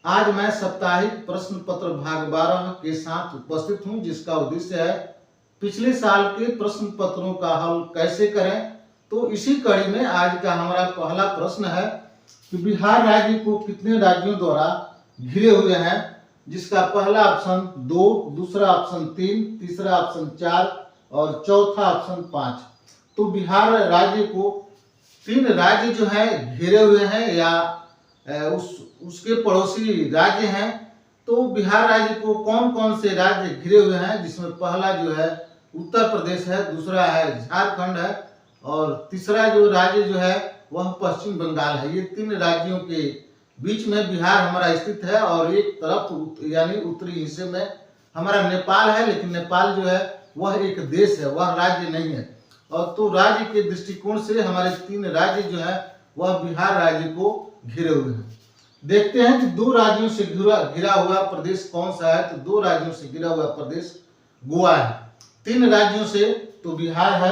आज मैं साप्ताहिक प्रश्न पत्र भाग 12 के साथ उपस्थित हूं, जिसका उद्देश्य है पिछले साल के प्रश्न पत्रों का हल कैसे करें। तो इसी कड़ी में आज का हमारा पहला प्रश्न है कि बिहार राज्य को कितने राज्यों द्वारा घिरे हुए हैं, जिसका पहला ऑप्शन 2, दूसरा ऑप्शन 3, तीसरा ऑप्शन 4 और चौथा ऑप्शन 5। तो बिहार राज्य को 3 राज्य जो है घिरे हुए हैं या उसके पड़ोसी राज्य हैं। तो बिहार राज्य को कौन कौन से राज्य घिरे हुए हैं, जिसमें पहला जो है उत्तर प्रदेश है, दूसरा है झारखंड है और तीसरा जो राज्य जो है वह पश्चिम बंगाल है। ये 3 राज्यों के बीच में बिहार हमारा स्थित है और एक तरफ यानी उत्तरी हिस्से में हमारा नेपाल है, लेकिन नेपाल जो है वह एक देश है, वह राज्य नहीं है। और तो राज्य के दृष्टिकोण से हमारे 3 राज्य जो है वह बिहार राज्य को घिरे हुए हैं। देखते हैं कि 2 राज्यों से घिरा हुआ प्रदेश कौन सा है। तो 2 राज्यों से घिरा हुआ प्रदेश गोवा है। 3 राज्यों से तो बिहार है।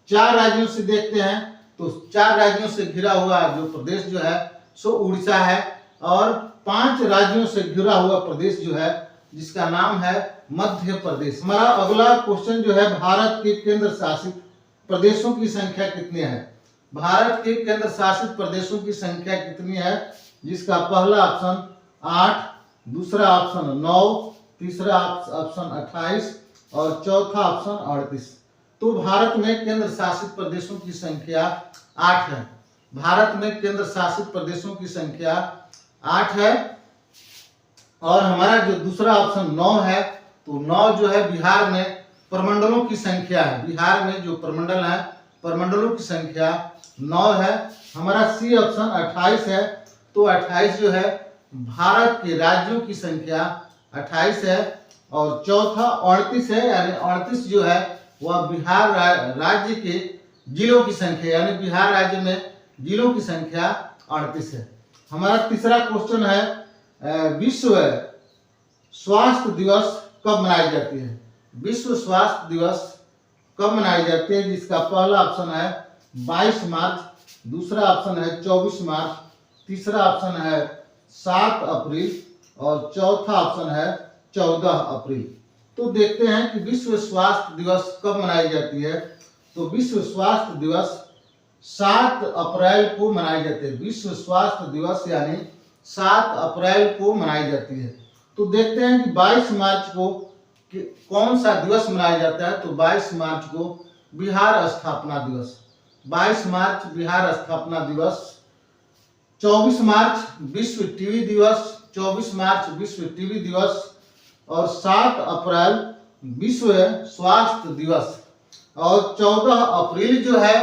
4 राज्यों से देखते हैं तो 4 राज्यों से घिरा हुआ जो प्रदेश जो है सो उड़ीसा है। और 5 राज्यों से घिरा हुआ प्रदेश जो है जिसका नाम है मध्य प्रदेश। हमारा अगला क्वेश्चन जो है, भारत के केंद्र शासित प्रदेशों की संख्या कितनी है। भारत के केंद्र शासित प्रदेशों की संख्या कितनी है, जिसका पहला ऑप्शन 8, दूसरा ऑप्शन 9, तीसरा ऑप्शन 28 और चौथा ऑप्शन 38। तो भारत में केंद्र शासित प्रदेशों की संख्या 8 है। भारत में केंद्र शासित प्रदेशों की संख्या 8 है। और हमारा जो दूसरा ऑप्शन 9 है, तो 9 जो है बिहार में प्रमंडलों की संख्या है। बिहार में जो प्रमंडल है, प्रमंडलों की संख्या 9 है। हमारा सी ऑप्शन 28 है। तो 28 जो है भारत के राज्यों की संख्या 28 है। और चौथा 38 है, यानी 38 जो है वह बिहार राज्य के जिलों की संख्या, यानी बिहार राज्य में जिलों की संख्या 38 है। हमारा तीसरा क्वेश्चन है, विश्व स्वास्थ्य दिवस कब मनाई जाती है। विश्व स्वास्थ्य दिवस कब मनाई जाती है, जिसका पहला ऑप्शन है 22 मार्च, दूसरा ऑप्शन है 24 मार्च, तीसरा ऑप्शन है 7 अप्रैल और चौथा ऑप्शन है 14 अप्रैल। तो देखते हैं कि विश्व स्वास्थ्य दिवस कब मनाई जाती है। तो विश्व स्वास्थ्य दिवस 7 अप्रैल को मनाई जाती है। विश्व स्वास्थ्य दिवस यानी 7 अप्रैल को मनाई जाती है। तो देखते हैं कि 22 मार्च को कौन सा दिवस मनाया जाता है। तो 22 मार्च को बिहार स्थापना दिवस, 22 मार्च बिहार स्थापना दिवस। 24 मार्च विश्व टीबी दिवस, 24 मार्च विश्व टीबी दिवस। और 7 अप्रैल विश्व स्वास्थ्य दिवस। और 14 अप्रैल जो है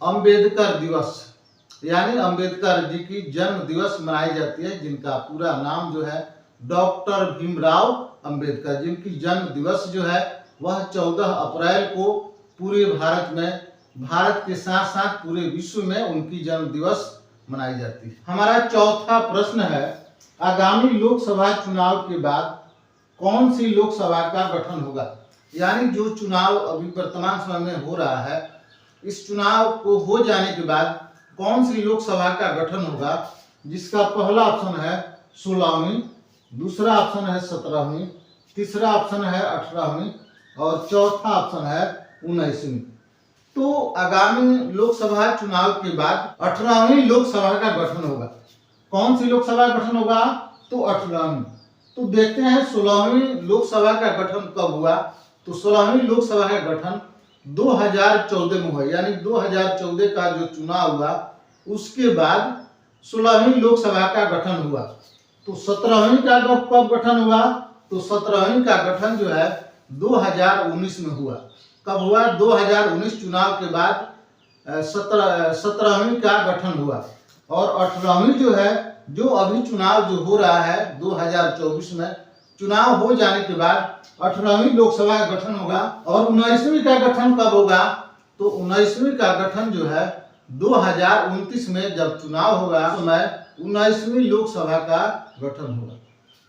अंबेडकर दिवस, यानी अंबेडकर जी की जन्म दिवस मनाई जाती है, जिनका पूरा नाम जो है डॉक्टर भीमराव अंबेडकर। जिनकी जन्म दिवस जो है वह 14 अप्रैल को पूरे भारत में, भारत के साथ साथ पूरे विश्व में उनकी जन्म दिवस मनाई जाती है। हमारा चौथा प्रश्न है, आगामी लोकसभा चुनाव के बाद कौन सी लोकसभा का गठन होगा। यानी जो चुनाव अभी वर्तमान समय में हो रहा है, इस चुनाव को हो जाने के बाद कौन सी लोकसभा का गठन होगा, जिसका पहला ऑप्शन है 16वीं, दूसरा ऑप्शन है 17वीं, तीसरा ऑप्शन है 18वीं और चौथा ऑप्शन है 19वीं। तो आगामी लोकसभा चुनाव के बाद 18वीं लोकसभा का गठन होगा। कौन सी लोकसभा गठन होगा, तो 18वीं। तो देखते हैं 16वीं लोकसभा का गठन कब हुआ। तो 16वीं लोकसभा का गठन 2014 में हुआ, यानी 2014 का जो चुनाव हुआ उसके बाद 16वीं लोकसभा का गठन हुआ। तो 17वीं का कब गठन हुआ, तो 17वीं का गठन जो है 2019 में हुआ। कब हुआ, 2019 चुनाव के बाद 17वीं का गठन हुआ। और 18वीं जो है, जो अभी चुनाव जो हो रहा है 2024 में, चुनाव हो जाने के बाद 18वीं लोकसभा का गठन होगा। और 19वीं का गठन कब होगा, तो 19वीं का गठन जो है 2029 में जब चुनाव होगा उस समय 19वीं लोकसभा का गठन होगा।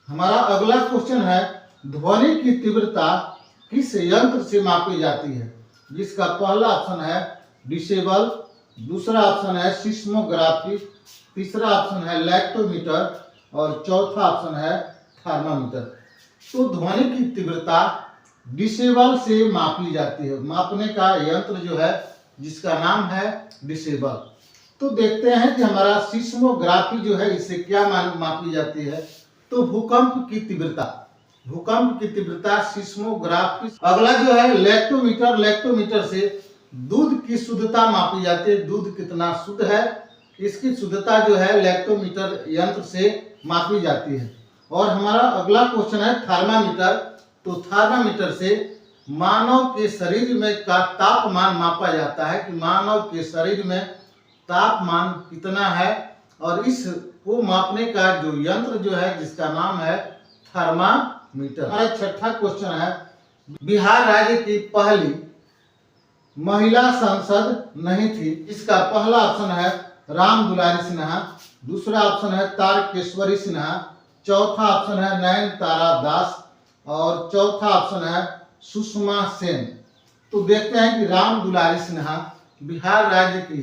हमारा अगला क्वेश्चन है, ध्वनि की तीव्रता किस यंत्र से मापी जाती है, जिसका पहला ऑप्शन है डिसिबल, दूसरा ऑप्शन है सिस्मोग्राफी, तीसरा ऑप्शन है लैक्टोमीटर और चौथा ऑप्शन है थर्मामीटर। तो ध्वनि की तीव्रता डिसेबल से मापी जाती है। मापने का यंत्र जो है जिसका नाम है डिसेबल। तो देखते हैं कि हमारा सिस्मोग्राफी जो है इससे क्या मापी जाती है। तो भूकंप की तीव्रता, भूकंप की तीव्रता सिस्मोग्राफी। अगला जो है लैक्टोमीटर। लैक्टोमीटर से दूध की शुद्धता मापी जाती है। दूध कितना शुद्ध है, इसकी शुद्धता जो है लैक्टोमीटर यंत्र से मापी जाती है। और हमारा अगला क्वेश्चन है थर्मामीटर। तो थर्मामीटर से मानव के शरीर में का तापमान मापा जाता है कि मानव के शरीर में तापमान कितना है, और इसको मापने का जो यंत्र जो है जिसका नाम है थर्मामीटर। हमारा छठा क्वेश्चन है बिहार राज्य की पहली महिला सांसद नहीं थी। इसका पहला ऑप्शन है राम दुलारी सिन्हा, दूसरा ऑप्शन है तारकेश्वरी सिन्हा, चौथा ऑप्शन है नयनतारा दास और चौथा ऑप्शन है सुषमा सेन। तो देखते हैं कि राम दुलारी सिन्हा बिहार राज्य की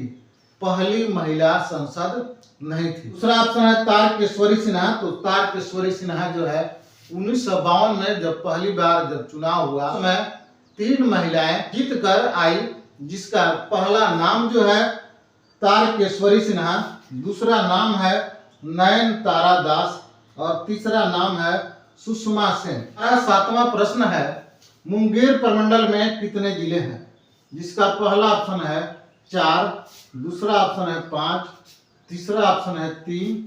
पहली महिला सांसद नहीं थी। दूसरा ऑप्शन है तारकेश्वरी सिन्हा। तो तारकेश्वरी सिन्हा जो है 1952 में जब पहली बार जब चुनाव हुआ उसमें 3 महिलाएं जीत कर आई, जिसका पहला नाम जो है तारकेश्वरी सिन्हा, दूसरा नाम है नयनतारा दास और तीसरा नाम है सुषमा सेन। हमारा 7वां प्रश्न है मुंगेर प्रमंडल में कितने जिले हैं। जिसका पहला ऑप्शन है 4, दूसरा ऑप्शन है 5, तीसरा ऑप्शन है 3,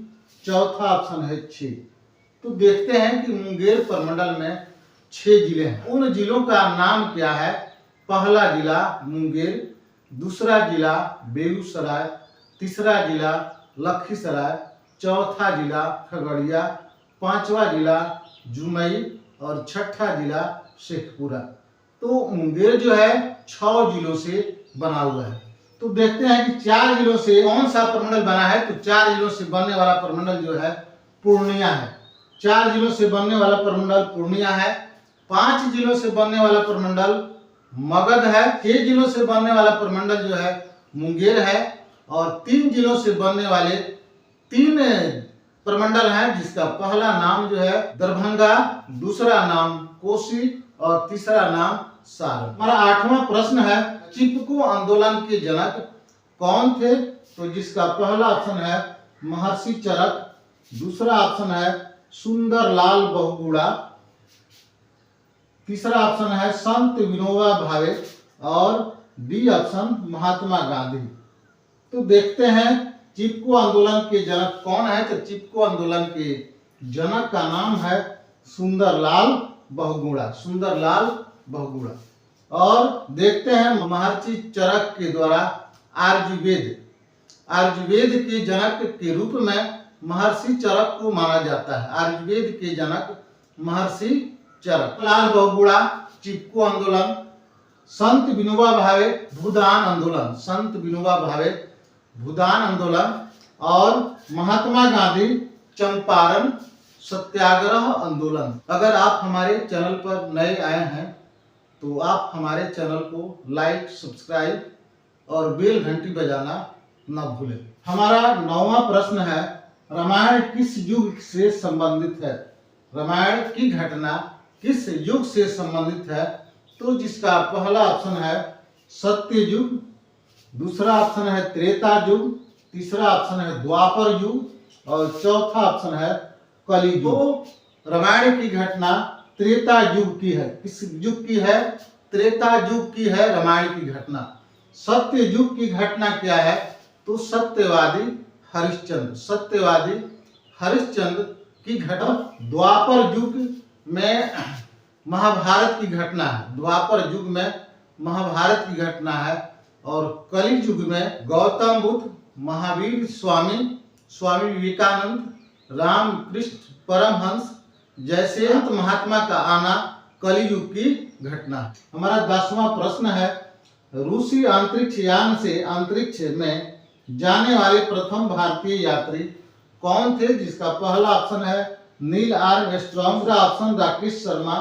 चौथा ऑप्शन है 6। तो देखते हैं कि मुंगेर प्रमंडल में 6 जिले हैं। उन जिलों का नाम क्या है। पहला जिला मुंगेर, दूसरा जिला बेगूसराय, तीसरा जिला लखीसराय, चौथा जिला खगड़िया, पांचवा जिला जुमई और छठा जिला शेखपुरा। तो मुंगेर जो है 6 जिलों से बना हुआ है। तो देखते हैं कि 4 जिलों से कौन सा प्रमंडल बना है। तो 4 जिलों से बनने वाला प्रमंडल जो है पूर्णिया है। 4 जिलों से बनने वाला प्रमंडल पूर्णिया है। 5 जिलों से बनने वाला प्रमंडल मगध है। 6 जिलों से बनने वाला प्रमंडल जो है मुंगेर है। और 3 जिलों से बनने वाले 3 प्रमंडल हैं, जिसका पहला नाम जो है दरभंगा, दूसरा नाम कोसी और तीसरा नाम सारण। हमारा 8वां प्रश्न है चिपको आंदोलन के जनक कौन थे। तो जिसका पहला ऑप्शन है महर्षि चरक, दूसरा ऑप्शन है सुंदरलाल बहुगुणा, तीसरा ऑप्शन है संत विनोबा भावे और डी ऑप्शन महात्मा गांधी। तो देखते हैं चिपको आंदोलन के जनक कौन है। तो चिपको आंदोलन के जनक का नाम है सुंदरलाल बहुगुणा, सुंदरलाल बहुगुणा। और देखते हैं महर्षि चरक के द्वारा आर्यवेद, आर्यवेद के जनक के रूप में महर्षि चरक को माना जाता है। आर्यवेद के जनक महर्षि चरक। लाल बहुगुणा, चिपको आंदोलन, संत विनोबा भावे भूदान आंदोलन, संत विनोबा भावे भूदान आंदोलन और महात्मा गांधी चंपारण सत्याग्रह आंदोलन। अगर आप हमारे चैनल पर नए आए हैं तो आप हमारे चैनल को लाइक, सब्सक्राइब और बेल घंटी बजाना न भूलें। हमारा 9वां प्रश्न है रामायण किस युग से संबंधित है। रामायण की घटना किस युग से संबंधित है। तो जिसका पहला ऑप्शन है सत्य युग, दूसरा ऑप्शन है त्रेता युग, तीसरा ऑप्शन है द्वापर युग और चौथा ऑप्शन है कली युग। तो रामायण की घटना त्रेता युग की है। किस युग की है। त्रेता युग की है रामायण की घटना। सत्य युग की घटना क्या है। तो सत्यवादी हरिश्चंद्र, सत्यवादी हरिश्चंद्र की घटना। द्वापर युग में महाभारत की घटना है। द्वापर युग में महाभारत की घटना है। और कलि युग में गौतम बुद्ध, महावीर स्वामी, स्वामी विवेकानंद, रामकृष्ण परमहंस जैसे संत महात्मा का आना कलियुग की घटना। हमारा 10वां प्रश्न है रूसी अंतरिक्ष यान से अंतरिक्ष में जाने वाले प्रथम भारतीय यात्री कौन थे। जिसका पहला ऑप्शन है नील आर्मस्ट्रांग, दूसरा ऑप्शन राकेश शर्मा,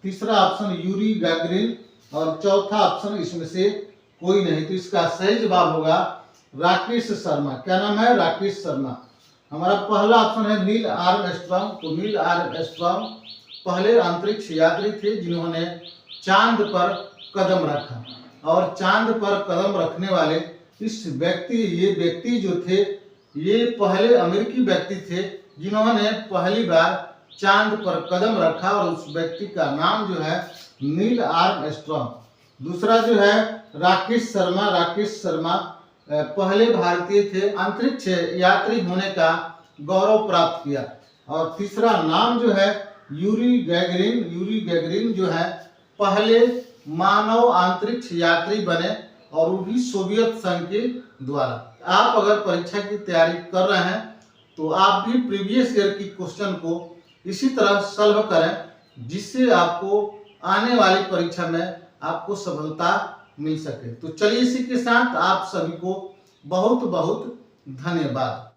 तीसरा ऑप्शन यूरी गैगरिन और चौथा ऑप्शन इसमें से कोई नहीं। तो इसका सही जवाब होगा राकेश शर्मा। क्या नाम है। राकेश शर्मा। हमारा पहला ऑप्शन है नील आर्मस्ट्रांग। तो नील आर्मस्ट्रांग पहले अंतरिक्ष यात्री थे जिन्होंने चांद पर कदम रखा। और चांद पर कदम रखने वाले ये व्यक्ति जो थे, ये पहले अमेरिकी व्यक्ति थे जिन्होंने पहली बार चांद पर कदम रखा, और उस व्यक्ति का नाम जो है नील आर्मस्ट्रांग। दूसरा जो है राकेश शर्मा। राकेश शर्मा पहले भारतीय थे अंतरिक्ष यात्री होने का गौरव प्राप्त किया। और तीसरा नाम जो है यूरी गैगरिन। यूरी गैगरिन जो है पहले मानव अंतरिक्ष यात्री बने, और वो भी सोवियत संघ के द्वारा। आप अगर परीक्षा की तैयारी कर रहे हैं तो आप भी प्रीवियस ईयर की क्वेश्चन को इसी तरह सॉल्व करें, जिससे आपको आने वाली परीक्षा में आपको सफलता मिल सके। तो चलिए इसी के साथ आप सभी को बहुत बहुत धन्यवाद।